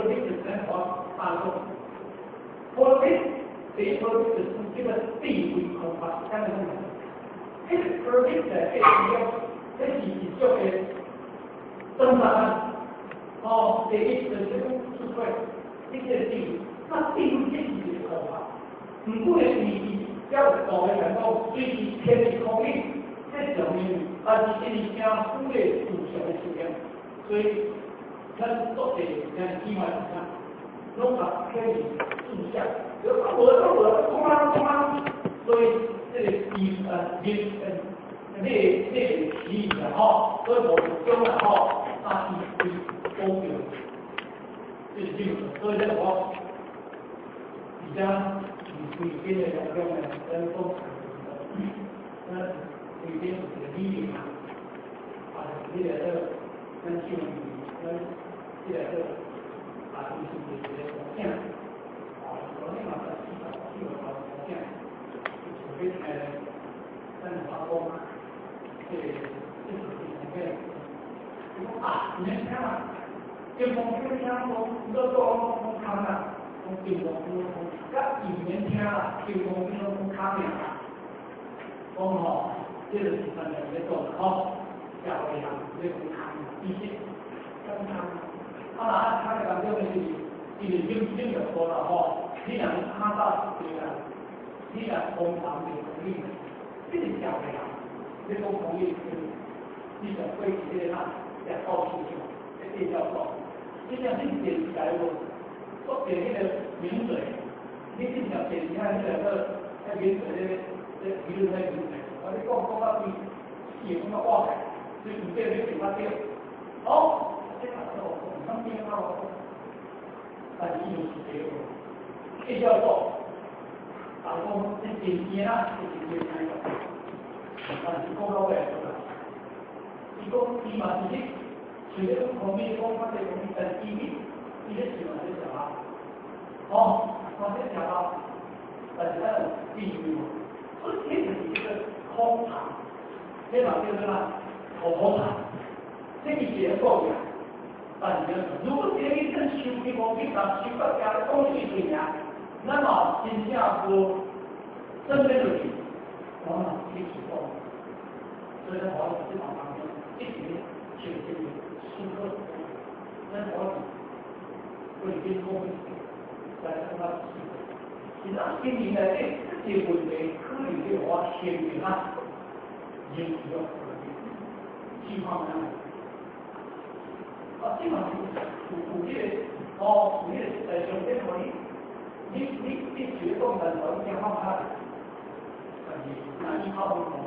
科技本身我大众，科技第一科技就是这个地位空法，这样子。这个科技在这里这是比较的增长哦，第一就是智慧，这些地位，那地位这是空法，不过呢，你要搞的能够随时天气空气，这证明啊，是一定要忽略主权的实验，所以。咱做的像基本上，弄个可以注下，我通常，所以这个这题的哈，所以我们将来哈，大体都有，这是基本的，所以这个我比较你现在两个呢，跟工厂的，里边的理念啊，你的这个跟新闻跟。这个啊，就是这个火箭啊，昨天晚上洗澡去了火箭，就是在发光啊，这是火箭。啊，你看嘛，这风吹天风，热到风康啊，风就风，这几年天啊，就风就风康了，风好，这个是咱们在做的好，下回啊，这风康一些，风康。当然，他那个这个已经有说了哈，你两个看到这个，你两通常的同意，这个价位啊，这个同意是基本会直接上在报出去，这叫做，就像你点起来我，说点那个名水，你就想点起来那个那名水的比如那名水，我你讲到底，也不能忘的，就你这没给他掉，好。这个时候，我们听到，但是就是这个，这叫做，打工这顶尖啊，这顶尖那个，但是讲到位说了，一个起码自己，除了后面讲他的东西在地里，你的起码是什么？哦，我在讲到，但是那种地域嘛，所以这是一个空场，这场就是呢，空场，这个结构呀。如果这一阵收的方面上收到家的东西怎样，那么新加坡真正的往往可以提供，所以在华语市场当中，一直就这个舒克，在华语会经过来看到其实上今年的这些问题可能对我前面啊也比较可能情况呢。啊，基本上古业哦，古业上这可以，你主动的条件放开，那一套不同，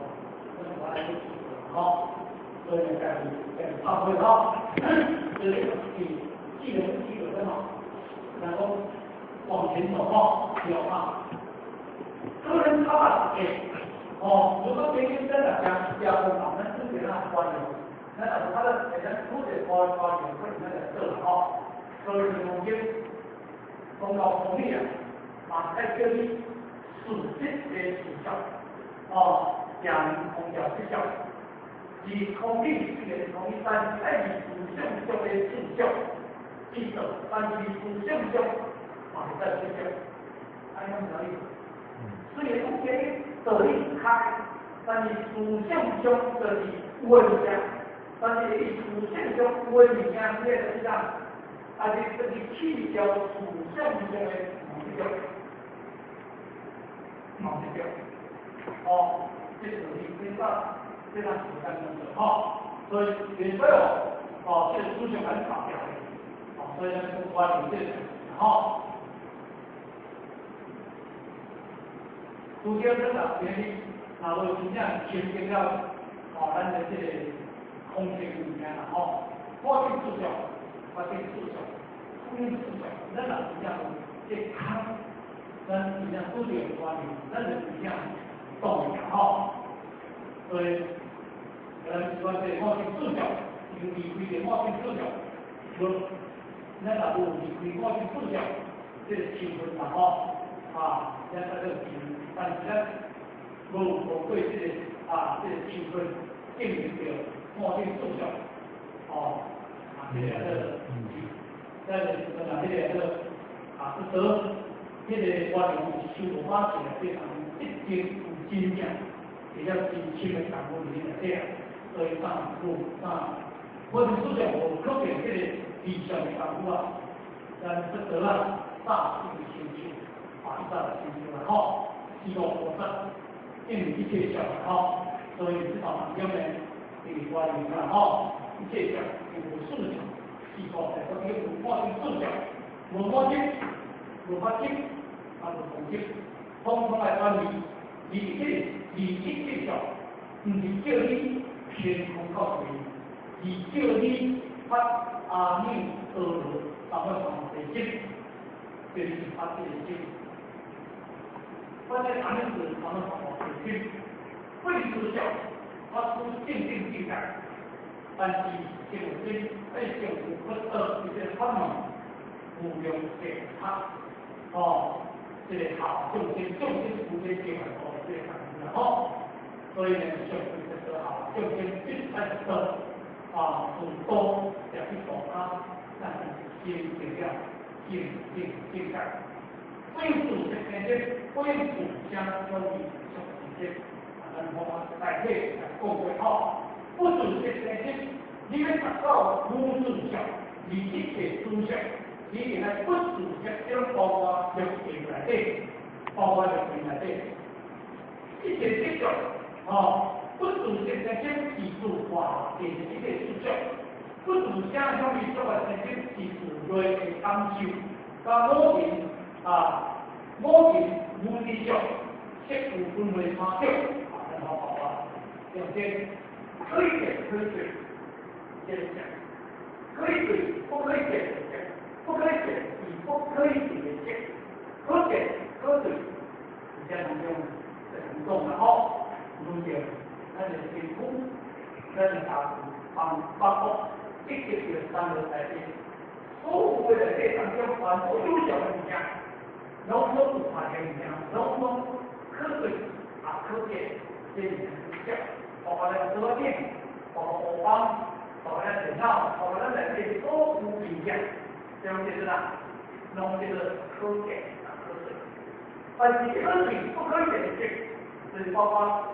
那我来就好，所以在差不多好，这个技能基本很好，然后往前走哈，不要怕。个人他把哦，如果别人真的讲我们是给他关联。那他的本身出的花园会那个色哈，所以中间通过空气啊，在这里实质的指标哦，讲空调之效，以空气这个空气单元来以主向中的指标，记住，但是主向中在指标，按照哪里？虽然空气这里开，但是主向中这里温下。但是以主向中温明啊，这个是啥？啊，这个气流主向中的指标，指标，哦，这是你非常简单的哈，所以也所有哦，这数学很少的，哦，所以呢，我理解哈。主角真的原理，然后尽量前面要哦，咱的这个。空气里面了哦，化学治疗，空气治疗，那个一样健康，跟一样都有关联，那个一样动力哈。所以，说这化学治疗，有离开的化学治疗，有那个有离开化学治疗，这是青春嘛哈啊，像这个但是呢，我对这个这个青春定义的。化学速效，哦，这个咱就讲迄个啊，不得迄个活动是收无法起来，非常一定有真正，比较真深的感悟里面这样，所以上路我们主要我特别这个理想的感悟啊，咱不得啊，大兴兴趣，大兴兴趣了吼，希望我们建立一切小的吼，所以至少旁边呢，给关于了吼，一切小有素质。希望在这个文化的素质、文化的、文化的啊，统计，通通来管理，理性介绍，唔是叫你偏空告诉你，是叫你发阿弥陀罗，咱们讲的心，就是发这个心。发这阿弥陀罗，咱们讲的心，为知晓，发出静静感。但是就这在政府不得一些他们无用检查，这个好重心无间计划这个很好，所以呢，政府这个好重心一开始很多要去搞它，但是先这样进改，归属这些归属相关的这些，然后改变共会好。不只是这些，你们达到无主相，你一切主相，你给他不主相，就包括有回来的，包括有回来的，一切这种不主相这些技术化的一切主相，不主相相比做的这些技术类的研究，到目前目的上，切部分为发表很好用这。可以给，接着讲，可以给，不可以给的讲，不可以给，比不可以给的讲，可给，比较能用这很重的能用，那就是评估，那是包括一些3个来源，所谓的这3个反复有效的影响，浓缩无法的影响，浓缩可给可给这里面比较。包括那个桌面，包括后方，包括那电脑，包括那来这都不一样，这样解释啦。弄这个科学但是科学不可以解释，就是包括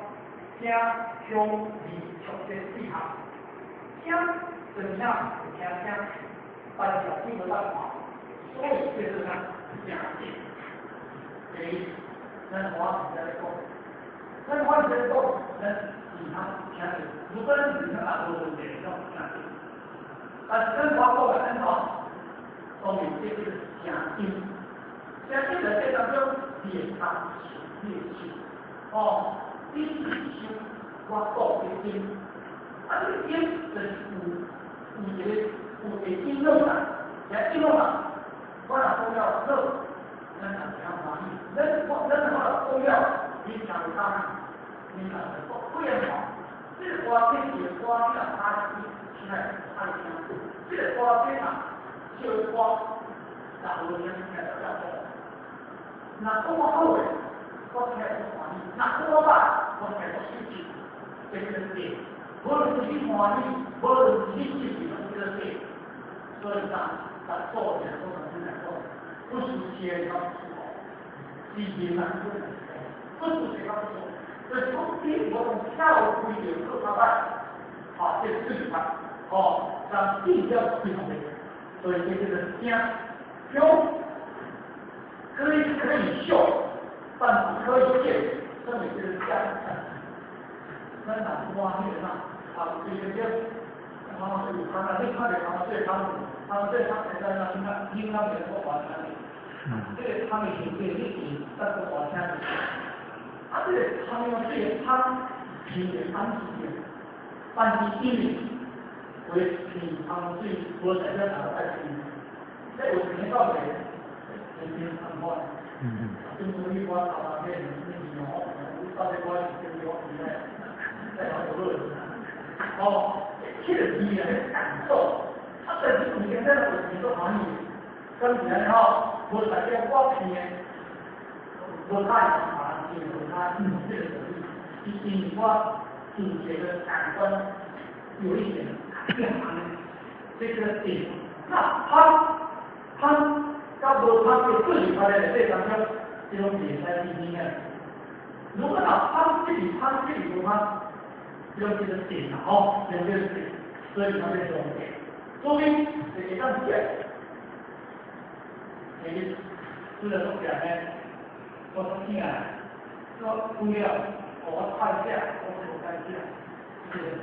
家、兄弟、छो这4行，家怎样有家，大家听不到话，所以就是讲家境，给人话在说，人话在说人。他相信，如果你看大多数人都相信，但是跟包括很好，说明这就是相信的这当中也当是业气，因心我道的心，这个心就是有应用的，也应用了，我俩都要乐，人讲欢喜，人好都要你想他。你看，不也好？这个花这些花让它现在它的相处，这个花非常就是花，然后人开始要做，那多后悔，我开始欢喜，那多大我开始生气，这个点，无论是你欢喜，无论是你自己这个点，所以讲，他做人都很难做，不是先要出好，基因难做，不是谁要做。所以从第我从跳出一点做他办，这是他，让地要非常的，所以这就是家凶，可以秀，但不可以见，这里就是家产。那哪不挖地呢？这个他们是他们另外的他们对他们在那应当人说华强的，这个他们是对自己但是华强的。这个他们用这个汤品的汤体，但是因为为品汤最多在这哪在品，在我前到的人品很好，中国一般他们那牛，到底关系跟牛比呢，在哪有乐子？这个体验的感受，他在这种现在的很多行业，跟然后我在这光品，我看。有他这个能力，引发主角的感官有一点变化的这个点，那他汤要无汤就自己出来的，这张叫这种野菜基因啊。如果拿汤这里无汤，这种就是碱哦，这种就是碱，所以它变成碱。所以这一张碱，你吃的东西呢，我听啊，说不要，我看一下，我看一下，这个是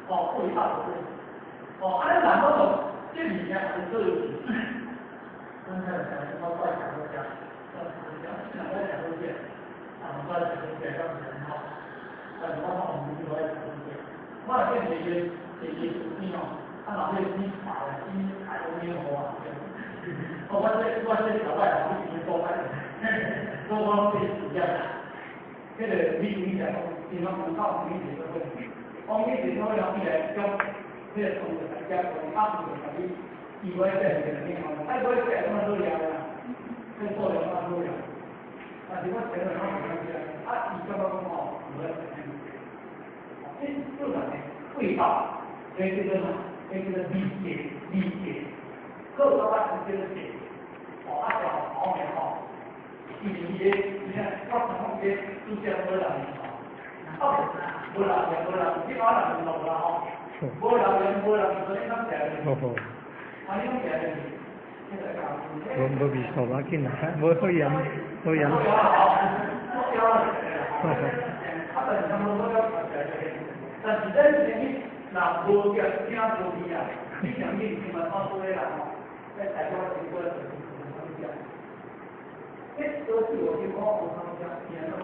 哦，味道不对，哦，按然后这里面还是有几句，刚才讲的包括讲过讲，两个讲过讲，我在讲过讲到很好，但是我们就在讲过讲，我这里这属性哦，它哪会鸡排啊，鸡排都没有啊，我这老外好像已经多开了，多方这一样的，这个你讲，经常碰到媒体都会，我媒体都会拿起来教。这个从大家从他们的以为在这个地方，他不会在他们都聊了，跟做的话都聊，啊，结果觉得他们这样，他以这个好，我来这这个味道，跟这个理解，各个班同学的解，哦，他讲好美好，你看，他可能些出现不了你好，不了，基本上你懂了哈。无人，所以咱家人，啊，你家人，บ่มีเขาว่ากินนะบ่เขายำบ่ยำ但是在这里，那无个听无比啊，你讲你什么方式来啦？在台湾经过的很常见，这都是我的光我常讲，也是我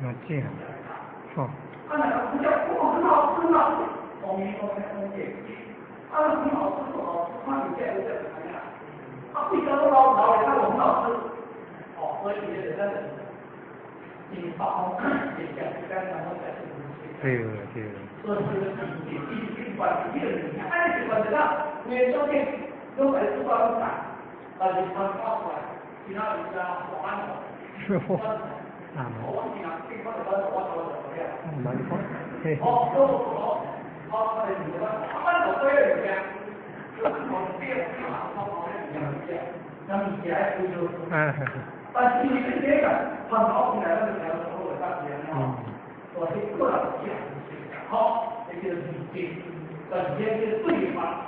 那这样，好。他那个不叫很好。我们说的东西，他们很好吃不好吃，他有见过这个怎么样？他为什么老人他很好吃？哦，所以你觉得你把也讲刚才我讲的东西。对。所以这个地管理的人，按这个上，每周天都来做到100，把你他发出来，其他人家我按照。我忘记了，这块的我怎么样？蛮好。他们有的，他们都有这样，就是我变化，他们这样，那你还不就？但是你这个，他搞起来了，然后我大姐呢，我是个人讲，好，这个理解，本身是对方。